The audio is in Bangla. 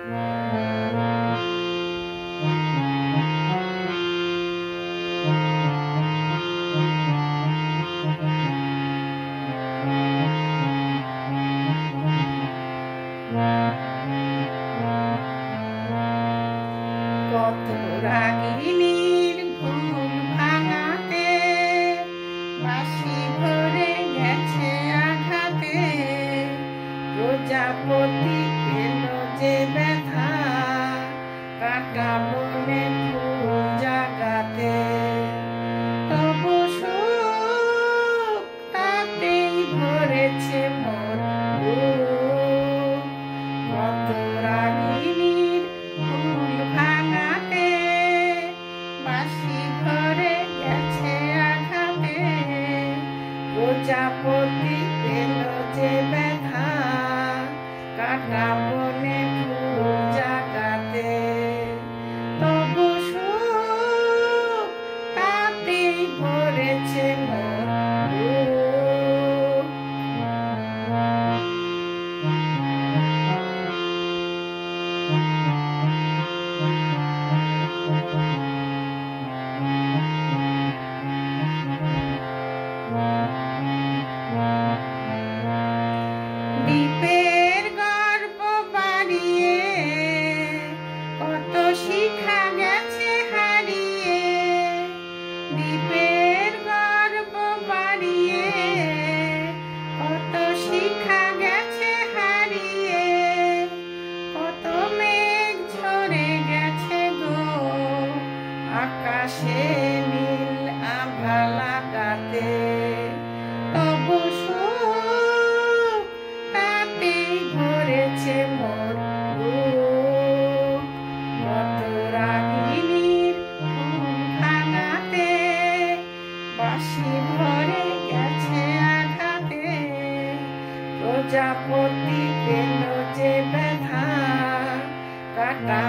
কত রাগিনীর ঘুম ভাঙাতে বাঁশি ভরে গেছে আঘাতে, প্রজাপতি পেল যে ব্যথা কাটা বনে ফুল জাগাতে। তবু সুখ তাতেই ভরেছে মোর বুক। কত রাগিনীর ফুল ভাঙাতে বাঁশি ভরে গেছে আঘাতে, প্রজাপতি পেল যে ব্যথা কাটা বনে ফুল জাগাতে। তবু সুখ তাতেই ভরেছে মোর বুক। দ্বীপের গর্ব বাড়িয়ে কত শিখা গেছে হারিয়ে, দ্বীপের গর্ব বাড়িয়ে কত শিখা গেছে হারিয়ে। কত মেঘ ঝরে গেছে গো আকাশে নীল আভা লাগাতে। তবু সুখ তাতেই ভরেছে মোর বুক। কত রাগিনীর ঘুম ভাঙাতে বাঁশি ভরে গেছে আঘাতে, প্রজাপতি পেল যে ব্যথা কাটা